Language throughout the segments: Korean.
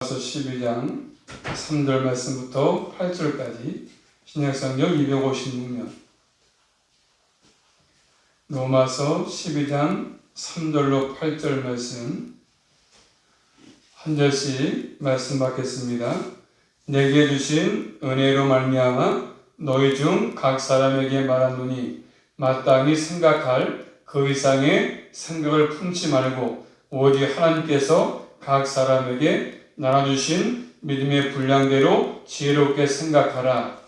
로마서 12장 3절 말씀부터 8절까지 신약성경 256면 로마서 12장 3절로 8절 말씀 한 절씩 말씀 받겠습니다. 내게 주신 은혜로 말미암아 너희 중 각 사람에게 말하노니 마땅히 생각할 그 이상의 생각을 품지 말고 오직 하나님께서 각 사람에게 나눠주신 믿음의 분량대로 지혜롭게 생각하라.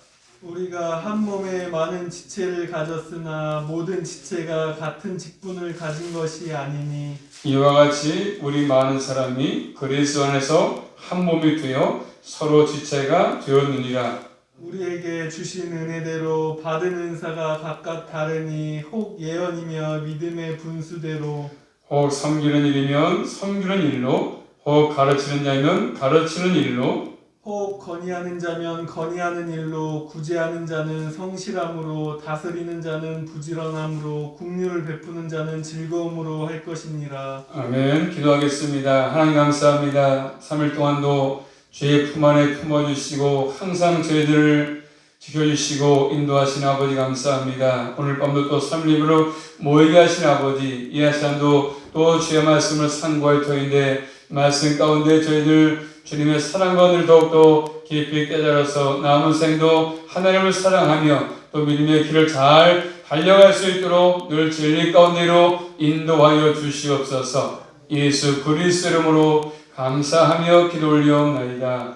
우리가 한 몸에 많은 지체를 가졌으나 모든 지체가 같은 직분을 가진 것이 아니니 이와 같이 우리 많은 사람이 그리스도 안에서 한 몸이 되어 서로 지체가 되었느니라. 우리에게 주신 은혜대로 받은 은사가 각각 다르니 혹 예언이며 믿음의 분수대로 혹 섬기는 일이면 섬기는 일로, 혹 가르치는 자면 가르치는 일로, 혹 건의하는 자면 건의하는 일로 구제하는 자는 성실함으로 다스리는 자는 부지런함으로 긍휼을 베푸는 자는 즐거움으로 할 것이니라. 아멘. 기도하겠습니다. 하나님 감사합니다. 3일 동안도 죄의 품 안에 품어주시고 항상 저희들을 지켜주시고 인도하신 아버지 감사합니다. 오늘 밤도 또 3일으로 모이게 하신 아버지, 이 시간도 또 주의 말씀을 상고할 터인데 말씀 가운데 저희들 주님의 사랑과 늘 더욱더 깊이 깨달아서 남은 생도 하나님을 사랑하며 또 믿음의 길을 잘 달려갈 수 있도록 늘 진리 가운데로 인도하여 주시옵소서. 예수 그리스도 이름으로 감사하며 기도 올려옵나이다.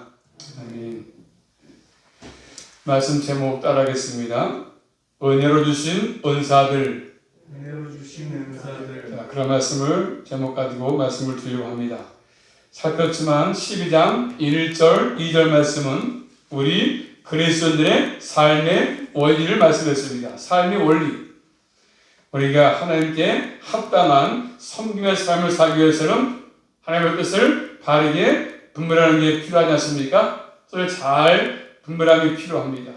아멘. 말씀 제목 따라하겠습니다. 은혜로 주신 은사들. 은혜로 주신 은사들. 자, 그런 말씀을 제목 가지고 말씀을 드리려고 합니다. 살폈지만 12장 1절 2절 말씀은 우리 그리스도인들의 삶의 원리를 말씀했습니다. 삶의 원리. 우리가 하나님께 합당한 섬김의 삶을 살기 위해서는 하나님의 뜻을 바르게 분별하는 게 필요하지 않습니까? 그걸 잘 분별하기 필요합니다.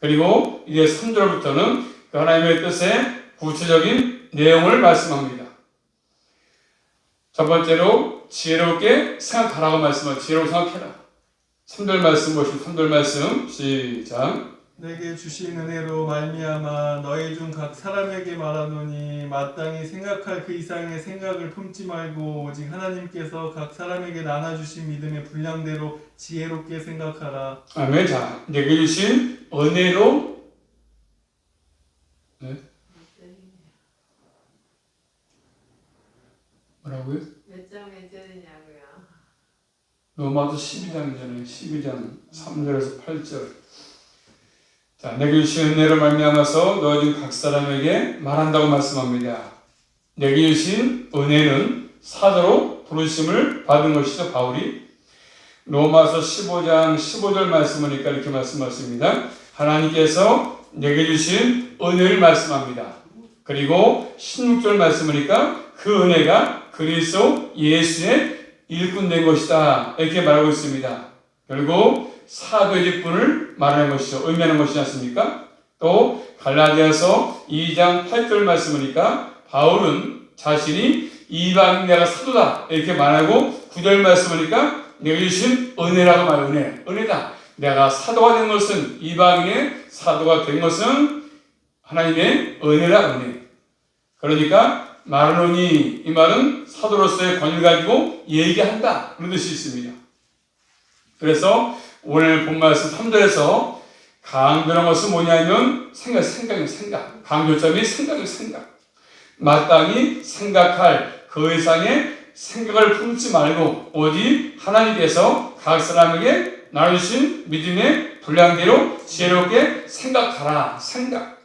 그리고 이제 3절부터는 그 하나님의 뜻의 구체적인 내용을 말씀합니다. 첫 번째로 지혜롭게 생각하라고 말씀하죠. 지혜롭게 생각해라. 3절 말씀 보시면 3절 말씀 시작. 내게 주신 은혜로 말미암아 너희 중 각 사람에게 말하노니 마땅히 생각할 그 이상의 생각을 품지 말고 오직 하나님께서 각 사람에게 나눠주신 믿음의 분량대로 지혜롭게 생각하라. 아멘. 자, 내게 주신 은혜로 네? 뭐라고요? 몇 장 몇 절이냐고요? 로마서 12장이잖아요. 12장 3절에서 8절. 자, 내게 주신 은혜로 말미암아서 너희 중 각 사람에게 말한다고 말씀합니다. 내게 주신 은혜는 사도로 부르심을 받은 것이죠. 바울이 로마서 15장 15절 말씀하니까 이렇게 말씀하십니다. 하나님께서 내게 주신 은혜를 말씀합니다. 그리고 16절 말씀하니까 그 은혜가 그리스도 예수의 일꾼된 것이다. 이렇게 말하고 있습니다. 결국 사도의 직분을 말하는 것이죠. 의미하는 것이지 않습니까? 또 갈라디아서 2장 8절 말씀하니까 바울은 자신이 이방인 내가 사도다 이렇게 말하고 9절 말씀하니까 내가 주신 은혜라고 말해요. 은혜다. 내가 사도가 된 것은 이방인의 사도가 된 것은 하나님의 은혜라 은혜. 그러니까 말하노니 이 말은 사도로서의 권위를 가지고 얘기한다 그런 뜻이 있습니다. 그래서 오늘 본 말씀 3절에서 강조한 것은 뭐냐면 생각이에요. 생각. 강조점이 생각. 마땅히 생각할 그 이상의 생각을 품지 말고 오직 하나님께서 각 사람에게 나눠주신 믿음의 분량대로 지혜롭게 생각하라. 생각.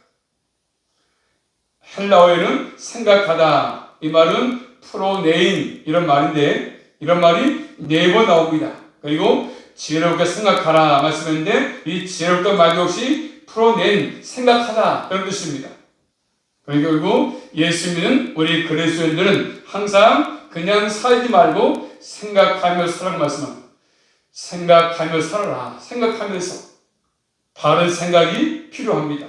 헬라어에는 생각하다. 이 말은 프로네인 이런 말인데 이런 말이 4번 나옵니다. 그리고 지혜롭게 생각하라 말씀했는데 이 지혜롭다는 말 역시 프로네인 생각하다 이런 뜻입니다. 그러니까 결국 예수 믿는 우리 그리스도인들은 항상 그냥 살지 말고 생각하며 살라고 말씀합니다. 생각하며 살아라. 생각하면서 바른 생각이 필요합니다.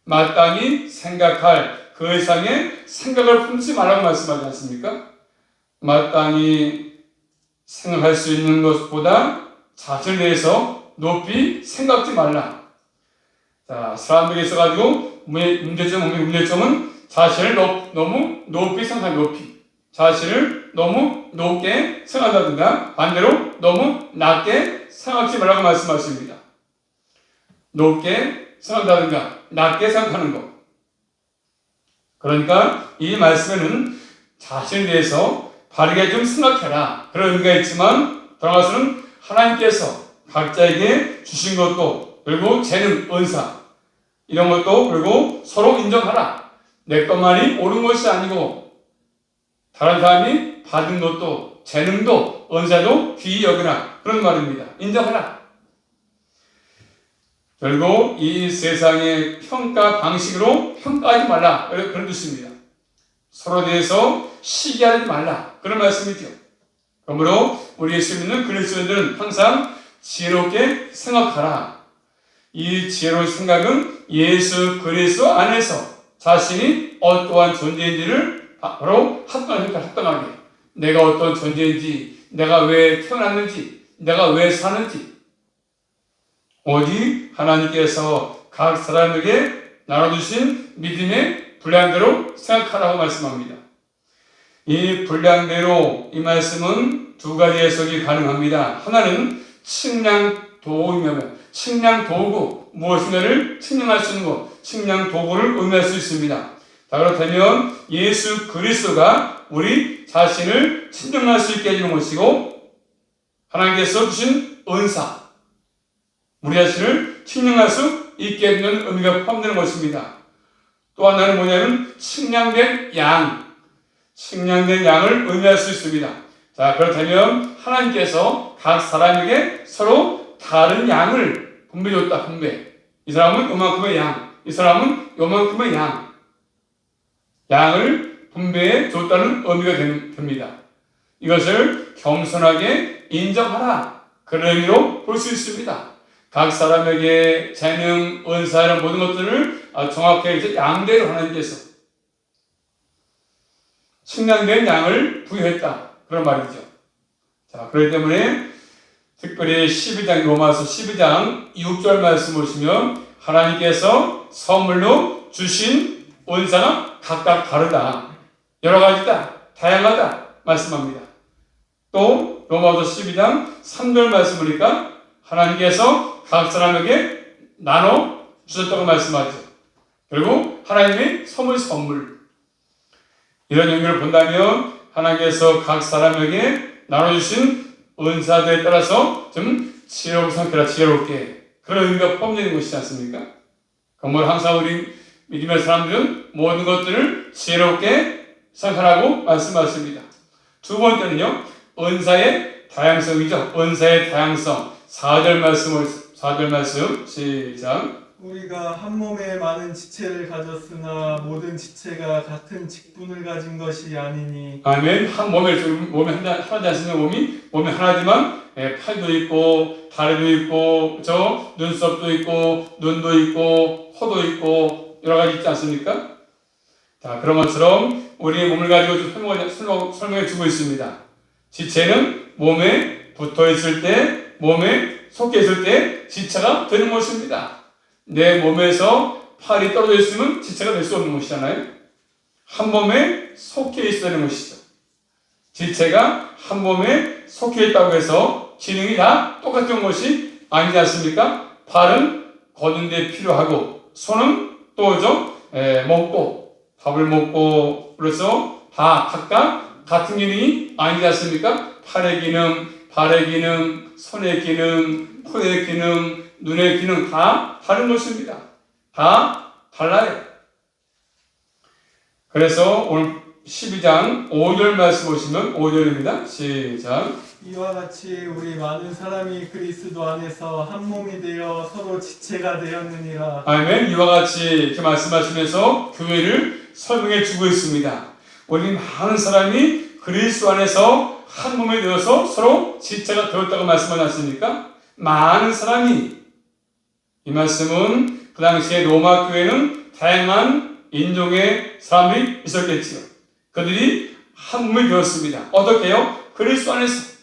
마땅히 생각할 그 이상의 생각을 품지 말라고 말씀하지 않습니까? 마땅히 생각할 수 있는 것보다 자신에 대해서 높이 생각지 말라. 자, 사람들이 있어가지고 문제점은 자신을 너무 높이 생각하는 높이. 자신을 너무 높게 생각한다든가 반대로 너무 낮게 생각하지 말라고 말씀하십니다. 높게 생각한다든가 낮게 생각하는 것. 그러니까 이 말씀에는 자신에 대해서 바르게 좀 생각해라. 그런 의미가 있지만 돌아가서는 하나님께서 각자에게 주신 것도 그리고 재능, 은사 이런 것도 그리고 서로 인정하라. 내 것만이 옳은 것이 아니고 다른 사람이 받은 것도 재능도 은사도 귀히 여기라. 그런 말입니다. 인정하라. 결국 이 세상의 평가 방식으로 평가하지 말라. 그런 뜻입니다. 서로 대해서 시기하지 말라. 그런 말씀이죠. 그러므로 우리 예수 믿는 그리스도인들은 항상 지혜롭게 생각하라. 이 지혜로운 생각은 예수 그리스도 안에서 자신이 어떠한 존재인지를 바로 합당하게 내가 어떤 존재인지 내가 왜 태어났는지 내가 왜 사는지 오직 하나님께서 각 사람에게 나눠주신 믿음의 분량대로 생각하라고 말씀합니다. 이 분량대로 이 말씀은 두 가지 해석이 가능합니다. 하나는 측량도구이며 측량도구 무엇인가를 측량할 수 있는 것 측량도구를 의미할 수 있습니다. 자, 그렇다면 예수 그리스도가 우리 자신을 측량할 수 있게 해주는 것이고 하나님께서 주신 은사 우리 자신을 측량할 수 있게 해주는 의미가 포함되는 것입니다. 또 하나는 뭐냐면 측량된 양을 의미할 수 있습니다. 자, 그렇다면 하나님께서 각 사람에게 서로 다른 양을 분배줬다. 이 사람은 요만큼의 양, 이 사람은 요만큼의 양을 분배해 줬다는 의미가 됩니다. 이것을 겸손하게 인정하라. 그런 의미로 볼 수 있습니다. 각 사람에게 재능, 은사 이런 모든 것들을 정확하게 양대로 하나님께서 측량된 양을 부여했다. 그런 말이죠. 자, 그렇기 때문에 특별히 12장 로마서 12장 6절 말씀 보시면 하나님께서 선물로 주신 은사가 각각 다르다. 여러 가지다. 다양하다. 말씀합니다. 또 로마서 12장 3절 말씀 보니까 하나님께서 각 사람에게 나눠 주셨다고 말씀하죠. 결국 하나님의 선물 이런 의미를 본다면 하나님께서 각 사람에게 나눠주신 은사들에 따라서 좀 지혜롭게 생각해라. 지혜롭게 그런 의미가 포함되는 것이지 않습니까? 그러므로 항상 우리 믿음의 사람들은 모든 것들을 지혜롭게 생각하라고 말씀하십니다. 두 번째는요. 은사의 다양성이죠. 은사의 다양성 4절 말씀 시작. 우리가 한 몸에 많은 지체를 가졌으나 모든 지체가 같은 직분을 가진 것이 아니니. 아멘. 한 몸에 하나지 않습니까? 몸이 하나지만 팔도 있고 다리도 있고 눈썹도 있고 눈도 있고 코도 있고 여러 가지 있지 않습니까? 자, 그런 것처럼 우리의 몸을 가지고 설명해 주고 있습니다. 지체는 몸에 붙어 있을 때 몸에 속해 있을 때 지체가 되는 것입니다. 내 몸에서 팔이 떨어져 있으면 지체가 될 수 없는 것이잖아요. 한 몸에 속해 있어야 하는 것이죠. 지체가 한 몸에 속해 있다고 해서 기능이 다 똑같은 것이 아니지 않습니까? 팔은 걷는 데 필요하고 손은 또죠 밥을 먹고 그래서 다 각각 같은 기능이 아니지 않습니까? 팔의 기능, 발의 기능, 손의 기능, 코의 기능, 눈의 기능 다 다른 것입니다. 다 달라요. 그래서 오늘 12장 5절 말씀 보시면 5절입니다. 시작. 이와 같이 우리 많은 사람이 그리스도 안에서 한 몸이 되어 서로 지체가 되었느니라. 아멘. 이와 같이 이렇게 말씀하시면서 교회를 설명해 주고 있습니다. 우리 많은 사람이 그리스도 안에서 한 몸이 되어서 서로 지체가 되었다고 말씀하지 않습니까? 많은 사람이 이 말씀은 그 당시에 로마 교회는 다양한 인종의 사람들이 있었겠지요. 그들이 한 몸이 되었습니다. 어떻게요? 그리스도 안에서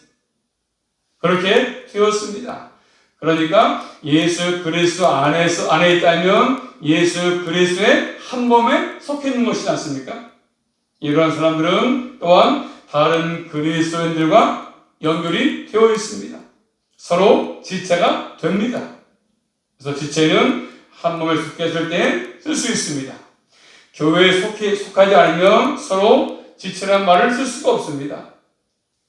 그렇게 되었습니다. 그러니까 예수 그리스도 안에 있다면 예수 그리스도의 한 몸에 속해 있는 것이지 않습니까? 이러한 사람들은 또한 다른 그리스도인들과 연결이 되어 있습니다. 서로 지체가 됩니다. 그래서 지체는 한 몸에 속했을 때 쓸 수 있습니다. 교회에 속하지 않으면 서로 지체란 말을 쓸 수가 없습니다.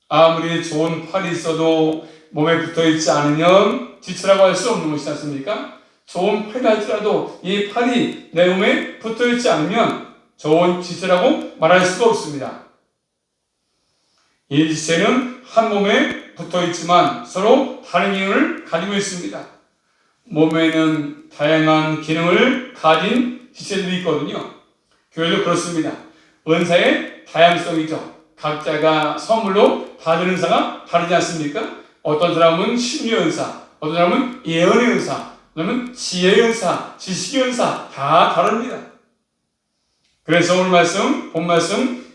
아무리 좋은 팔이 있어도 몸에 붙어있지 않으면 지체라고 할 수 없는 것이지 않습니까? 좋은 팔이 할지라도 이 팔이 내 몸에 붙어있지 않으면 좋은 지체라고 말할 수가 없습니다. 이 지체는 한 몸에 붙어있지만 서로 다른 기능을 가지고 있습니다. 몸에는 다양한 기능을 가진 지체들이 있거든요. 교회도 그렇습니다. 은사의 다양성이죠. 각자가 선물로 받은 은사가 다르지 않습니까? 어떤 사람은 심리 은사, 어떤 사람은 예언의 은사, 어떤 사람은 지혜의 은사, 지식의 은사 다 다릅니다. 그래서 오늘 본 말씀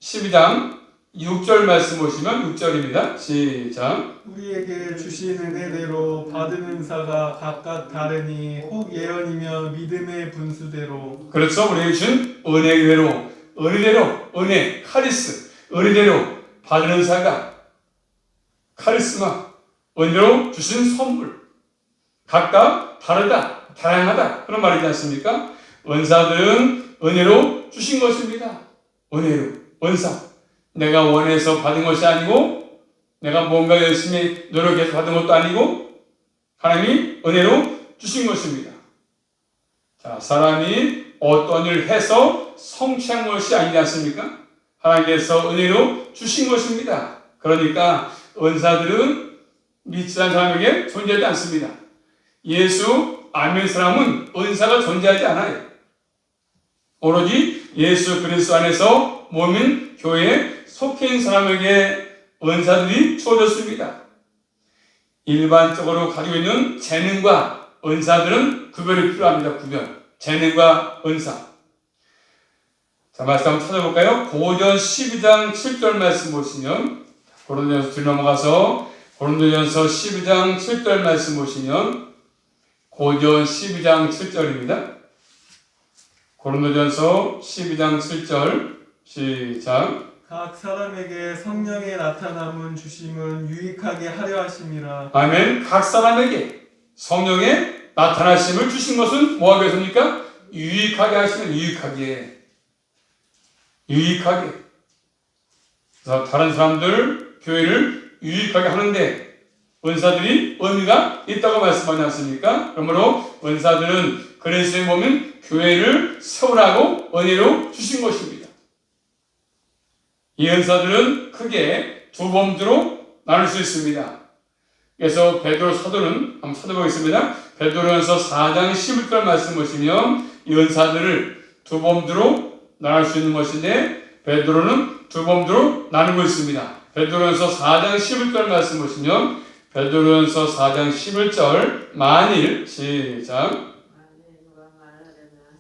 12장 6절 말씀 보시면 6절입니다. 시작. 우리에게 주신 은혜대로 받은 은사가 각각 다르니 혹 예언이며 믿음의 분수대로. 그렇죠. 우리에게 주신 은혜대로, 은혜, 카리스, 은혜대로 받은 은사가 카리스마, 은혜로 주신 선물 각각 다르다, 다양하다 그런 말이지 않습니까? 은사들은 은혜로 주신 것입니다. 은혜로, 은사. 내가 원해서 받은 것이 아니고 내가 뭔가 열심히 노력해서 받은 것도 아니고 하나님이 은혜로 주신 것입니다. 자, 사람이 어떤 일을 해서 성취한 것이 아니지 않습니까? 하나님께서 은혜로 주신 것입니다. 그러니까 은사들은 믿지 않는 사람에게 존재하지 않습니다. 예수 안 믿는 사람은 은사가 존재하지 않아요. 오로지 예수 그리스도 안에서 몸인 교회에 속해 있는 사람에게 은사들이 주어졌습니다. 일반적으로 가지고 있는 재능과 은사들은 구별이 필요합니다. 구별. 재능과 은사. 자, 말씀 한번 찾아볼까요? 고전 12장 7절 말씀 보시면 고린도전서 뒤로 넘어가서 고린도전서 12장 7절 말씀 보시면 고전 12장 7절입니다. 고린도전서 12장 7절 시작. 각 사람에게 성령의 나타남은 주심은 유익하게 하려 하심이라. 아멘. 각 사람에게 성령의 나타나심을 주신 것은 뭐하기 위해서입니까? 유익하게 하시면 유익하게. 그래서 다른 사람들 교회를 유익하게 하는데 은사들이 의미가 있다고 말씀하지 않습니까? 그러므로 은사들은 그리스도의 몸인 교회를 세우라고 은혜로 주신 것입니다. 이 은사들은 크게 두 범주로 나눌 수 있습니다. 그래서 베드로 사도는 한번 찾아보겠습니다. 베드로전서 4장 11절 말씀 보시면 이 은사들을 두 범주로 나눌 수 있는 것인데 베드로는 두 범주로 나누고 있습니다. 베드로전서 4장 11절 말씀 보시면 베드로전서 4장 11절 만일 시작.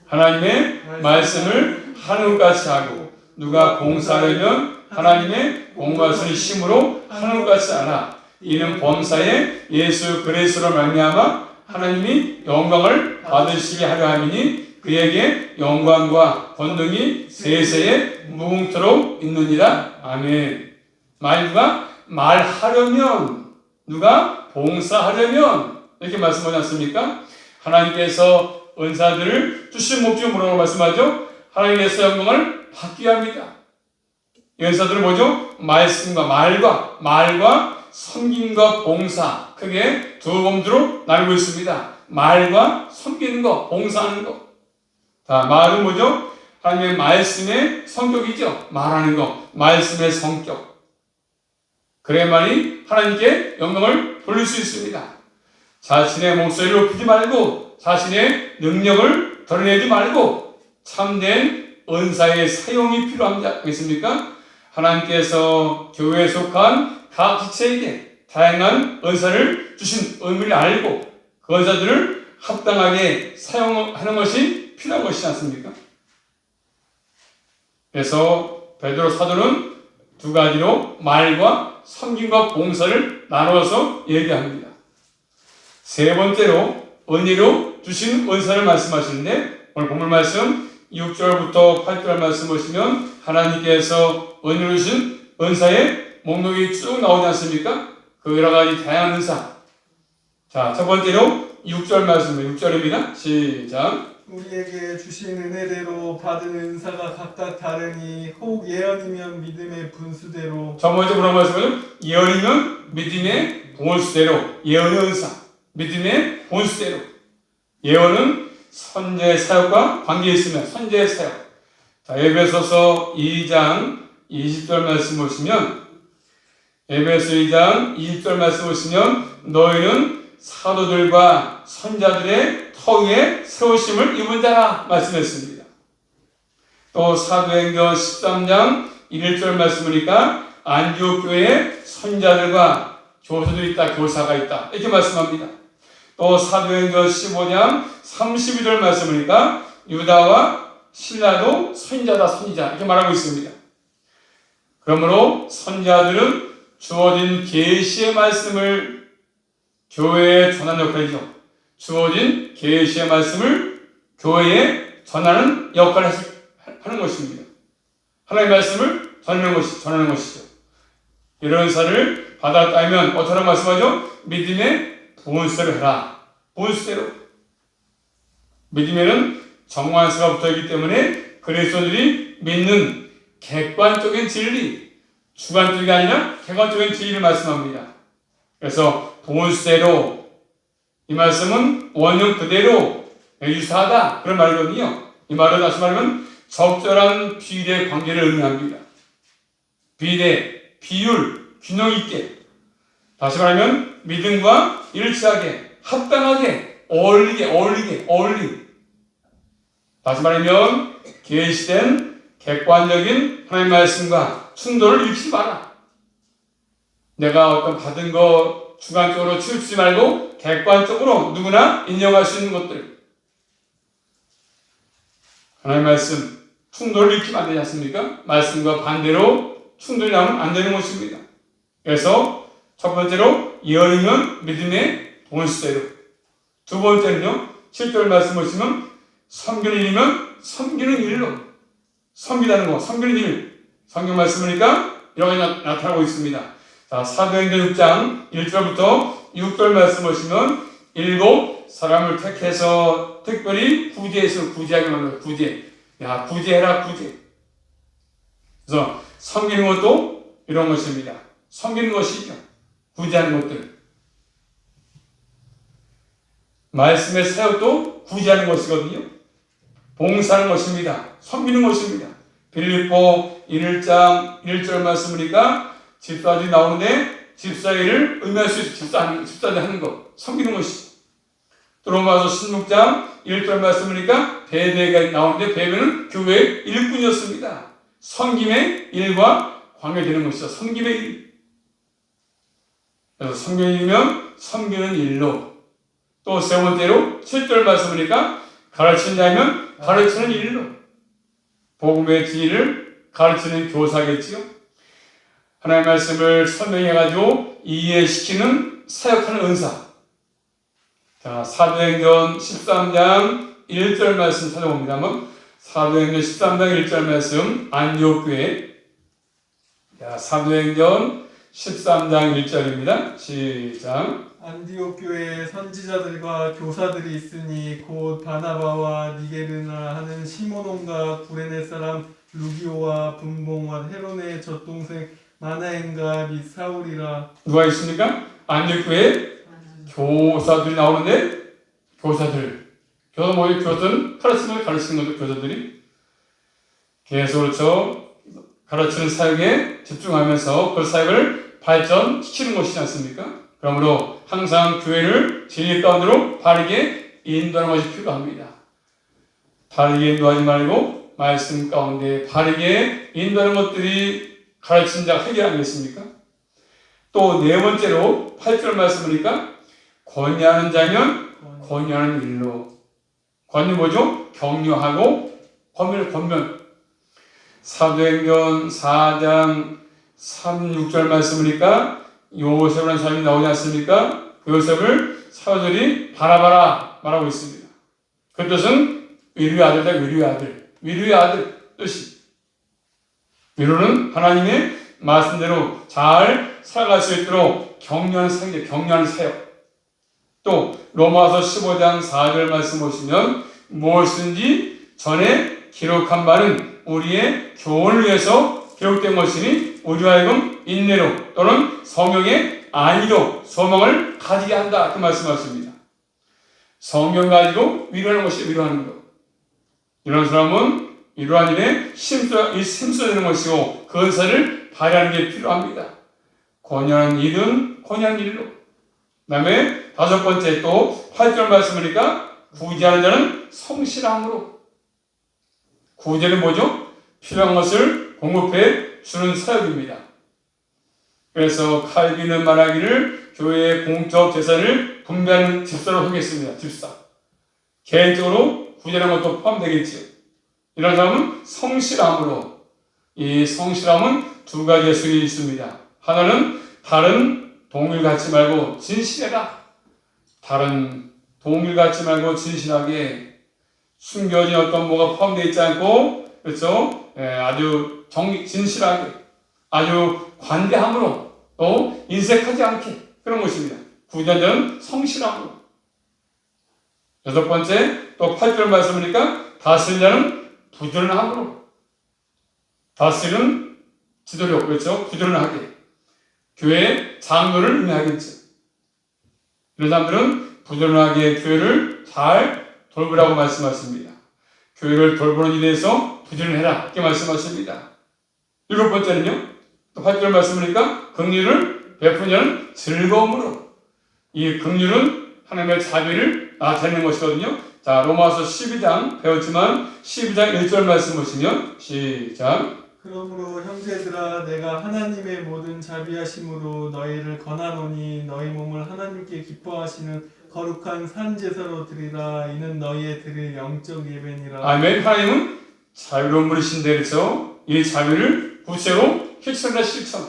하나님의 말씀을 하는 것 같이 하고 누가 봉사하려면 하나님의 공부하시는 힘으로 하는 것 같지 않아. 이는 범사에 예수 그리스도로 말미암아 하나님이 영광을 받으시게 하려 함이니 그에게 영광과 권능이 세세에 무궁토록 있느니라. 아멘. 누가 말하려면 누가 봉사하려면 이렇게 말씀하지 않습니까? 하나님께서 은사들을 주신 목적이 뭐라고 말씀하죠? 하나님께서 영광을 받게 합니다. 이 은사들은 뭐죠? 말씀과 말과 섬김과 봉사 크게 두 범주로 나누고 있습니다. 말과 섬기는 것, 봉사하는 것. 자, 말은 뭐죠? 하나님의 말씀의 성격이죠. 말하는 것, 말씀의 성격. 그래야만이 하나님께 영광을 돌릴 수 있습니다. 자신의 목소리를 높이지 말고 자신의 능력을 드러내지 말고 참된 은사의 사용이 필요하지 않겠습니까? 하나님께서 교회에 속한 각 지체에게 다양한 은사를 주신 의미를 알고 그 은사들을 합당하게 사용하는 것이 필요한 것이지 않습니까? 그래서 베드로 사도는 두 가지로 말과 섬김과 봉사를 나누어서 얘기합니다. 세 번째로 은혜로 주신 은사를 말씀하시는데 오늘 본문 말씀 6절부터 8절 말씀 보시면 하나님께서 은혜로 주신 은사의 목록이 쭉 나오지 않습니까? 그 여러 가지 다양한 은사. 자, 첫 번째로 6절 말씀입니다. 6절입니다. 시작. 우리에게 주신 은혜대로 받은 은사가 각각 다르니 혹 예언이면 믿음의 분수대로 첫 번째 뭐라고 말씀하죠? 예언이면 믿음의 본수대로. 예언의 은사. 믿음의 본수대로. 예언은 선제의 사역과 관계 있으면 선제의 사역. 자, 에베소서 2장 20절 말씀 보시면 에베소 2장 20절 말씀 보시면 너희는 사도들과 선자들의 터 위에 세우심을 입은 자라 말씀했습니다. 또 사도행전 13장 1절 말씀이니까 안디옥 교회에 선자들과 교사들이 있다, 교사가 있다 이렇게 말씀합니다. 또 사도행전 15장 32절 말씀이니까 유다와 신라도 선자다, 선지자 이렇게 말하고 있습니다. 그러므로 선자들은 주어진 계시의 말씀을 교회에 전하는 역할이죠. 주어진 계시의 말씀을 교회에 전하는 역할을 하는 것입니다. 하나님의 말씀을 전하는 것이죠. 이런 은사를 받았다면 어떻게 말씀하죠? 믿음의 본수대로 해라. 본수대로. 믿음에는 정관수가 붙어있기 때문에 그리스도인들이 믿는 객관적인 진리, 주관적이 아니라 객관적인 진리를 말씀합니다. 그래서 본수대로 이 말씀은 원형 그대로 유사하다 그런 말이거든요. 이 말은 다시 말하면 적절한 비례 관계를 의미합니다. 비례, 비율, 균형 있게. 다시 말하면 믿음과 일치하게, 합당하게, 어울리게. 다시 말하면 계시된 객관적인 하나님의 말씀과 충돌을 일으키지 마라. 내가 어떤 받은 거 주관적으로 치우치지 말고 객관적으로 누구나 인정할 수 있는 것들. 하나님의 말씀, 충돌을 일으키면 안 되지 않습니까? 말씀과 반대로 충돌이 나오면 안 되는 것입니다. 그래서 첫 번째로 예언이면 믿음의 본수대로. 두 번째는요, 7절 말씀 보시면 섬기는 일이면 섬기는 일로. 섬기다는 거, 섬기는 일. 성경 말씀이니까 이렇게 나타나고 있습니다. 자, 사도행전 6장 1절부터 6절 말씀 보시면 일곱 사람을 택해서 특별히 구제하게 만들어요. 구제해라. 그래서 섬기는 것도 이런 것입니다. 섬기는 것이죠. 구제하는 것들. 말씀의 사역도 구제하는 것이거든요. 봉사하는 것입니다. 섬기는 것입니다. 빌립보 1장 1절 말씀이니까 집사들이 나오는데 집사일을 의미할 수 있어요. 집사들 하는 것. 섬기는 것이죠. 또 로마서 16장 1절 말씀이니까 배배가 나오는데 배배는 교회의 일꾼이었습니다. 섬김의 일과 관계되는 것이죠. 섬김의 일. 그래서 섬기는 일이면 섬기는 일로. 또 세 번째로 7절 말씀이니까 가르치는 자이면 가르치는 일로. 복음의 진리를 가르치는 교사겠지요. 하나님의 말씀을 설명해가지고 이해시키는 사역하는 은사. 자, 사도행전 13장 1절 말씀 찾아봅니다. 한번 사도행전 13장 1절 말씀 안디옥 교회. 자, 사도행전 13장 1절입니다. 시작. 안디옥 교회에 선지자들과 교사들이 있으니 곧 바나바와 니게르나 하는 시몬온과 구레네 사람 루기오와 분봉과 헤로네의 젖동생 마나엔과 및 사울이라. 누가 있습니까? 안디옥 교회 교사들이 나오는데 교사들. 교사는 가르치는 거죠. 교사들이 계속 그렇죠. 가르치는 사역에 집중하면서 그 사역을 발전시키는 것이지 않습니까? 그러므로 항상 교회를 진리 가운데로 바르게 인도하는 것이 필요합니다. 바르게 인도하지 말고 말씀 가운데 바르게 인도하는 것들이 가르친 자가 회개 아니겠습니까? 또 네 번째로 8절 말씀이니까 권유하는 자면 권유하는 일로. 권유 뭐죠? 격려하고 권면. 사도행전 4장 3, 6절 말씀이니까 요셉이라는 사람이 나오지 않습니까? 그 요셉을 사도들이 바라바라 말하고 있습니다. 그 뜻은 위로의 아들이다. 위로의 아들. 위로의 아들 뜻이. 위로는 하나님의 말씀대로 잘 살아갈 수 있도록 격려하는 사역, 격려하는 사역. 또 로마서 15장 4절 말씀 보시면 무엇인지 전에 기록한 바는 우리의 교훈을 위해서 기록된 것이니 우리와 하여금 인내로 또는 성령의 안위로 소망을 가지게 한다. 그 말씀하십니다. 성경 가지고 위로하는 것이 위로하는 것. 이런 사람은 이러한 일에 힘써되는 것이고 그 은사를 발휘하는 게 필요합니다. 권유하는 일은 권유하는 일로. 그 다음에 5번째 또 8절 말씀이니까 구제하는 자는 성실함으로. 구제는 뭐죠? 필요한 것을 공급해 주는 사역입니다. 그래서 칼빈은 말하기를 교회의 공적 재산을 분배하는 집사로 하겠습니다. 집사. 개인적으로 구제하는 것도 포함되겠지요. 이런 사람은 성실함으로. 이 성실함은 두 가지 해석이 있습니다. 하나는 다른 동일 갖지 말고 진실해라. 다른 동일 갖지 말고 진실하게 숨겨진 어떤 뭐가 포함되어 있지 않고 그렇죠? 아주 진실하게 아주 관대함으로 또 인색하지 않게 그런 것입니다. 구제자는 성실함으로. 6번째 또 8절 말씀이니까 다스리는 자는 부지런함으로. 다스리는 지도력 그렇죠? 부지런하게. 교회의 장로를 의미하겠죠. 이런 사람들은 부지런하게 교회를 잘 돌보라고 말씀하십니다. 교회를 돌보는 일에서 부지런해라 이렇게 말씀하십니다. 7번째는요. 또 8절 말씀이니까 긍휼을 베푸는 자는 즐거움으로. 이 긍휼은 하나님의 자비를 나타내는 것이거든요. 자, 로마서 12장 배웠지만 12장 1절 말씀 보시면 시작. 그러므로 형제들아 내가 하나님의 모든 자비하심으로 너희를 권하노니 너희 몸을 하나님께 기뻐하시는 거룩한 산 제사로 드리라. 이는 너희의 드릴 영적 예배니라. 아멘. 하나님은 자유로운 분이신데 그렇죠? 이 자비를 구체로 실천이나 실천.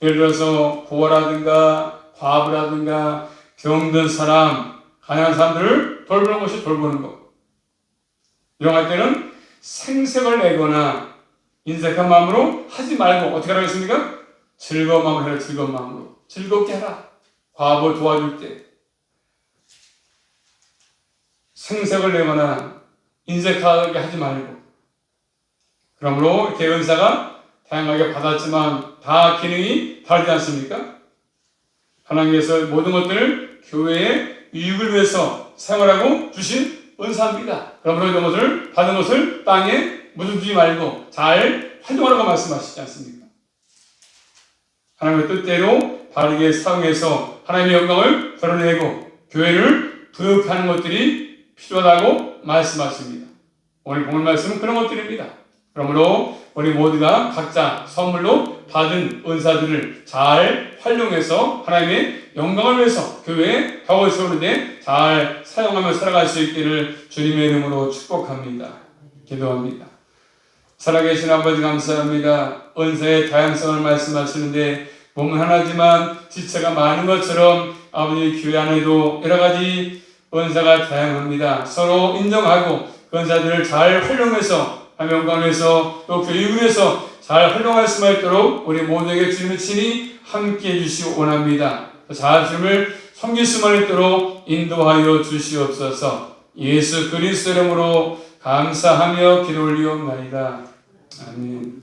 예를 들어서 고아라든가 과부라든가 병든 사람, 가난한 사람들을 돌보는 것이 돌보는 것. 이런 할 때는 생색을 내거나 인색한 마음으로 하지 말고 어떻게 하라고 했습니까? 즐거운 마음으로 해라. 즐거운 마음으로. 즐겁게 해라. 과부 도와줄 때. 생색을 내거나 인색하게 하지 말고. 그러므로 이렇게 은사가 다양하게 받았지만 다 기능이 다르지 않습니까? 하나님께서 모든 것들을 교회의 유익을 위해서 사용하라고 주신 은사입니다. 그러므로 이런 것을 받은 것을 땅에 묻어두지 말고 잘 활용하라고 말씀하시지 않습니까? 하나님의 뜻대로 바르게 사용해서 하나님의 영광을 드러내고 교회를 부욕하는 것들이 필요하다고 말씀하십니다. 오늘 본문 말씀은 그런 것들입니다. 그러므로 우리 모두가 각자 선물로 받은 은사들을 잘 활용해서 하나님의 영광을 위해서 교회에 벽을 세우는데 잘 사용하며 살아갈 수 있기를 주님의 이름으로 축복합니다. 기도합니다. 살아계신 아버지 감사합니다. 은사의 다양성을 말씀하시는데 몸은 하나지만 지체가 많은 것처럼 아버지 교회 안에도 여러 가지 은사가 다양합니다. 서로 인정하고 그 은사들을 잘 활용해서 영광에서 또 교육을 위해서 잘 활용할 수만 있도록 우리 모두에게 주님의 친히 함께해 주시기 원합니다. 잘 주님을 섬길 수만 있도록 인도하여 주시옵소서. 예수 그리스도 이름으로 감사하며 기도 올리옵나이다. 아멘.